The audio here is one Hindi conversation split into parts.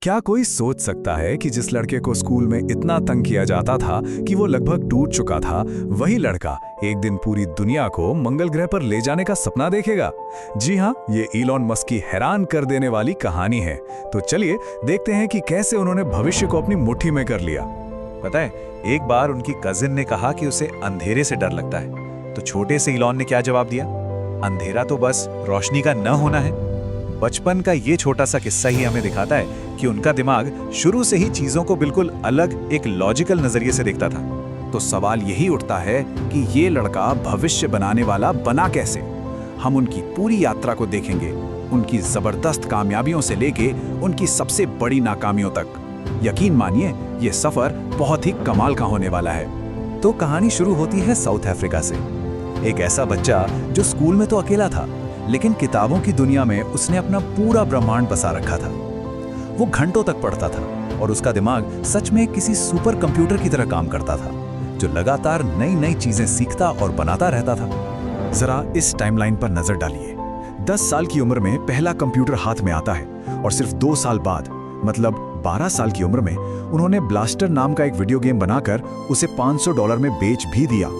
क्या कोई सोच सकता है कि जिस लड़के को स्कूल में इतना तंग किया जाता था कि वो लगभग टूट चुका था, वही लड़का एक दिन पूरी दुनिया को मंगल ग्रह पर ले जाने का सपना देखेगा? जी हाँ, ये इलॉन मस्क की हैरान कर देने वाली कहानी है। तो चलिए देखते हैं कि कैसे उन्होंने भविष्य को अपनी मुट्ठी में कर लिया। पता है, एक बार उनकी कजिन ने कहा कि उसे अंधेरे से डर लगता है, तो छोटे से इलॉन ने क्या जवाब दिया? अंधेरा तो बस रोशनी का न होना है। बचपन का ये छोटा सा किस्सा ही हमें दिखाता है कि उनका दिमाग शुरू से ही चीजों को बिल्कुल अलग एक लॉजिकल नजरिए से देखता था। तो सवाल यही उठता है कि ये लड़का भविष्य बनाने वाला बना कैसे? हम उनकी पूरी यात्रा को देखेंगे, उनकी जबरदस्त कामयाबियों से लेके उनकी सबसे बड़ी नाकामियों तक। यकीन मानिए, ये सफर बहुत ही कमाल का होने वाला है। तो कहानी शुरू होती है साउथ अफ्रीका से। एक ऐसा बच्चा जो स्कूल में तो अकेला था, लेकिन किताबों की दुनिया में उसने अपना पूरा ब्रह्मांड बसा रखा था। वो घंटों तक पढ़ता था और उसका दिमाग सच में किसी सुपर कंप्यूटर की तरह काम करता था, जो लगातार नई नई चीजें सीखता और बनाता रहता था। जरा इस टाइमलाइन पर नजर डालिए। 10 साल की उम्र में पहला कंप्यूटर हाथ में आता है और सिर्फ 2 साल बाद, मतलब 12 साल की उम्र में, उन्होंने ब्लास्टर नाम का एक वीडियो गेम बनाकर उसे $500 में बेच भी दिया।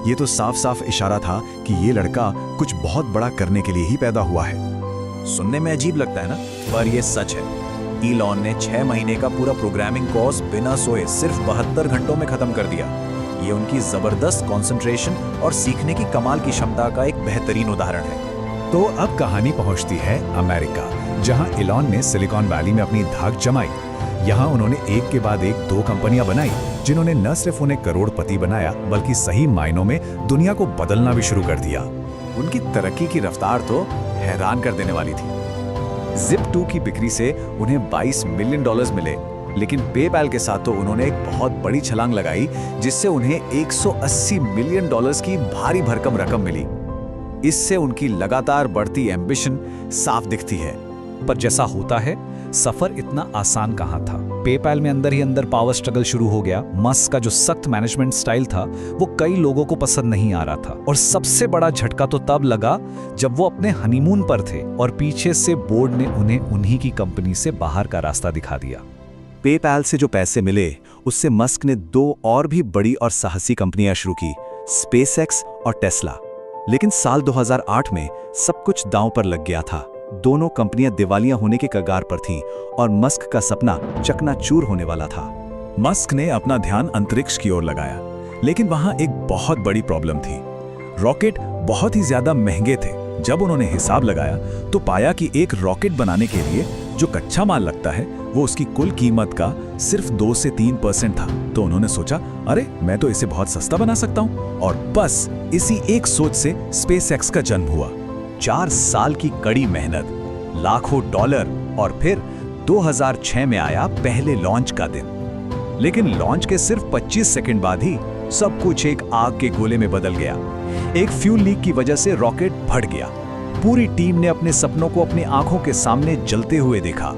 ये तो साफ साफ इशारा था कि ये लड़का कुछ बहुत बड़ा करने के लिए ही पैदा हुआ है। सुनने में अजीब लगता है ना, पर ये सच है। इलॉन ने 6 महीने का पूरा प्रोग्रामिंग कोर्स बिना सोए सिर्फ 72 घंटों में खत्म कर दिया। ये उनकी जबरदस्त कंसंट्रेशन और सीखने की कमाल की क्षमता का एक बेहतरीन उदाहरण है। तो अब कहानी पहुंचती है अमेरिका, जहां इलॉन ने सिलिकॉन वैली में अपनी धाक जमाई। यहाँ उन्होंने एक के बाद एक 2 कंपनियां बनाई, जिन्होंने न सिर्फ उन्हें करोड़पति बनाया, बल्कि सही मायनों में दुनिया को बदलना भी शुरू कर दिया। उनकी तरक्की की रफ्तार तो हैरान कर देने वाली थी। Zip2 की बिक्री से उन्हें $22 मिलियन मिले, लेकिन पेपैल के साथ तो उन्होंने एक बहुत बड़ी छलांग लगाई, जिससे उन्हें $180 मिलियन की भारी भरकम रकम मिली। इससे उनकी लगातार बढ़ती एम्बिशन साफ दिखती है। पर जैसा होता है, सफर इतना आसान कहाँ था। पेपैल में अंदर ही अंदर पावर स्ट्रगल शुरू हो गया। मस्क का जो सख्त मैनेजमेंट स्टाइल था, वो कई लोगों को पसंद नहीं आ रहा था। और सबसे बड़ा झटका तो तब लगा जब वो अपने हनीमून पर थे और पीछे से बोर्ड ने उन्हें उन्हीं की कंपनी से बाहर का रास्ता दिखा दिया। पेपैल से जो पैसे मिले, उससे मस्क ने 2 और भी बड़ी और साहसी कंपनियां शुरू की, स्पेसएक्स और टेस्ला। लेकिन साल 2008 में सब कुछ दांव पर लग गया था। दोनों कंपनियां दिवालिया होने के कगार पर थीं और मस्क का सपना चकनाचूर होने वाला था। मस्क ने अपना ध्यान अंतरिक्ष की ओर लगाया, लेकिन वहां एक बहुत बड़ी प्रॉब्लम थी। रॉकेट बहुत ही ज्यादा महंगे थे। जब उन्होंने हिसाब लगाया तो पाया कि एक रॉकेट बनाने के लिए जो कच्चा माल लगता है, वो उसकी कुल कीमत का सिर्फ 2 से 3% था। तो उन्होंने सोचा, अरे मैं तो इसे बहुत सस्ता बना सकता हूं। और बस इसी एक सोच से स्पेसएक्स का जन्म हुआ। 4 साल की कड़ी मेहनत, लाखों डॉलर, और फिर 2006 में आया पहले लॉन्च का दिन। लेकिन लॉन्च के सिर्फ 25 सेकंड बाद ही सब कुछ एक आग के गोले में बदल गया। एक फ्यूल लीक की वजह से रॉकेट फट गया। पूरी टीम ने अपने सपनों को अपनी आंखों के सामने जलते हुए देखा।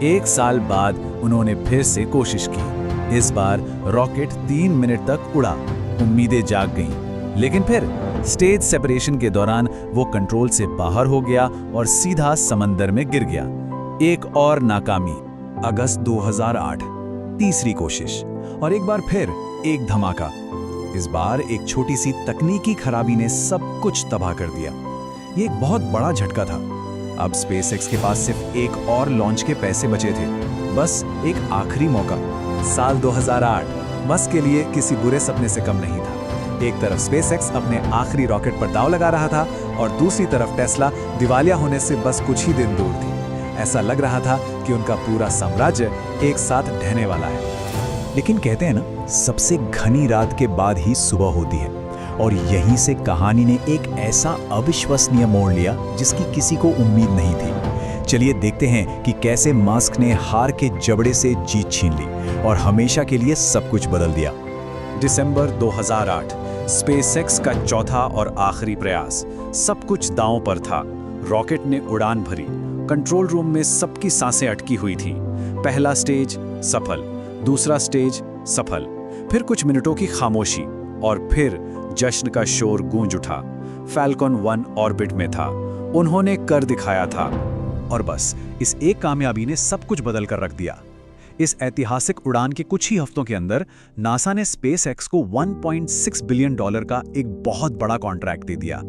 1 साल बाद उन्होंने फिर से कोशिश की। इस बार रॉकेट 3 मिनट तक उड़ा। उम्मीदें जाग गईं, लेकिन फिर स्टेज सेपरेशन के दौरान वो कंट्रोल से बाहर हो गया और सीधा समंदर में गिर गया। एक और नाकामी। अगस्त 2008, तीसरी कोशिश, और एक बार फिर एक धमाका। इस बार एक छोटी सी तकनीकी खराबी ने सब कुछ तबाह कर दिया। ये एक बहुत बड़ा झटका था। अब स्पेसएक्स के पास सिर्फ एक और लॉन्च के पैसे बचे थे, बस एक आखिरी मौका। साल 2008 मस्क के लिए किसी बुरे सपने से कम नहीं था। एक तरफ स्पेसएक्स अपने आखिरी रॉकेट पर दांव लगा रहा था और दूसरी तरफ टेस्ला दिवालिया होने से बस कुछ ही दिन दूर थी। ऐसा लग रहा था कि उनका पूरा साम्राज्य एक साथ ढहने वाला है। लेकिन कहते हैं ना, सबसे घनी रात के बाद ही सुबह होती है, और यहीं से कहानी ने एक ऐसा अविश्वसनीय मोड़ लिया जिसकी किसी को उम्मीद नहीं थी। चलिए देखते हैं कि कैसे मस्क ने हार के जबड़े से जीत छीन ली और हमेशा के लिए सब कुछ बदल दिया। दिसंबर 2008, स्पेसएक्स का चौथा और आखिरी प्रयास। सब कुछ दांव पर था। रॉकेट ने उड़ान भरी। कंट्रोल रूम में सबकी सांसें अटकी हुई थीं। पहला स्टेज सफल, दूसरा स्टेज सफल, फिर कुछ मिनटों की खामोशी, और फिर जश्न का शोर गूंज उठा। फैल्कन 1 ऑर्बिट में था। उन्होंने कर दिखाया था। और बस इस एक कामयाबी ने सब कुछ बदल कर रख दिया। इस ऐतिहासिक उड़ान के कुछ ही हफ्तों के अंदर नासा ने स्पेसएक्स को $1.6 बिलियन का एक बहुत बड़ा कॉन्ट्रैक्ट दे दिया।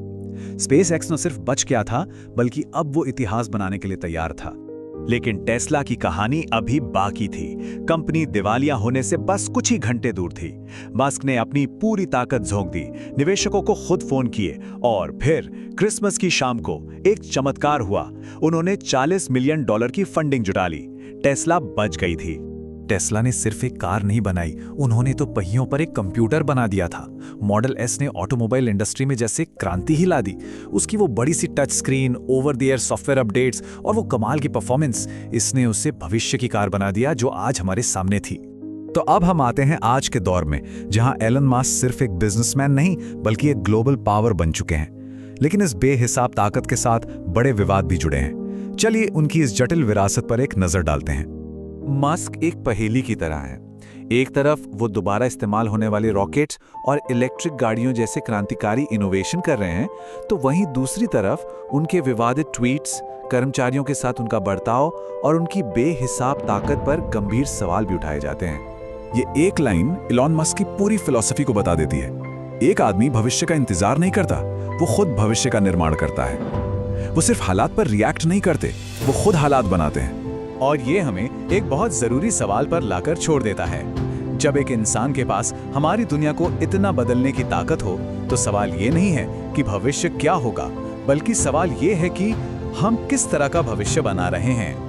स्पेसएक्स न सिर्फ बच गया था, बल्कि अब वो इतिहास बनाने के लिए तैयार था। लेकिन टेस्ला की कहानी अभी बाकी थी। कंपनी दिवालिया होने से बस कुछ ही घंटे दूर थी। मस्क ने अपनी पूरी ताकत झोंक दी, निवेशकों को खुद फोन किए और फिर क्रिसमस की शाम को एक चमत्कार हुआ। उन्होंने $40 मिलियन की फंडिंग जुटा ली। टेस्ला बच गई थी। टेस्ला ने सिर्फ एक कार नहीं बनाई, उन्होंने तो पहियों पर एक कंप्यूटर बना दिया था। मॉडल एस ने ऑटोमोबाइल इंडस्ट्री में जैसे क्रांति ही ला दी। उसकी वो बड़ी सी touch screen, over the air software updates और वो कमाल की परफॉर्मेंस, इसने उसे भविष्य की कार बना दिया जो आज हमारे सामने थी। तो अब हम आते हैं आज के दौर में, जहां एलन मास्क सिर्फ एक बिजनेसमैन नहीं बल्कि एक ग्लोबल पावर बन चुके हैं। लेकिन इस बेहिसाब ताकत के साथ बड़े विवाद भी जुड़े हैं। चलिए उनकी इस जटिल विरासत पर एक नजर डालते हैं। मस्क एक पहेली की तरह है। एक तरफ वो दोबारा इस्तेमाल होने वाले रॉकेट्स और इलेक्ट्रिक गाड़ियों जैसे क्रांतिकारी इनोवेशन कर रहे हैं, तो वहीं दूसरी तरफ उनके विवादित ट्वीट्स, कर्मचारियों के साथ उनका बर्ताव और उनकी बेहिसाब ताकत पर गंभीर सवाल भी उठाए जाते हैं। ये एक लाइन इलॉन मस्क की पूरी फिलॉसफी को बता देती है। एक आदमी भविष्य का इंतजार नहीं करता, वो खुद भविष्य का निर्माण करता है। वो सिर्फ हालात पर रिएक्ट नहीं करते, वो खुद हालात बनाते हैं। और ये हमें एक बहुत जरूरी सवाल पर लाकर छोड़ देता है। जब एक इंसान के पास हमारी दुनिया को इतना बदलने की ताकत हो, तो सवाल ये नहीं है कि भविष्य क्या होगा, बल्कि सवाल ये है कि हम किस तरह का भविष्य बना रहे हैं।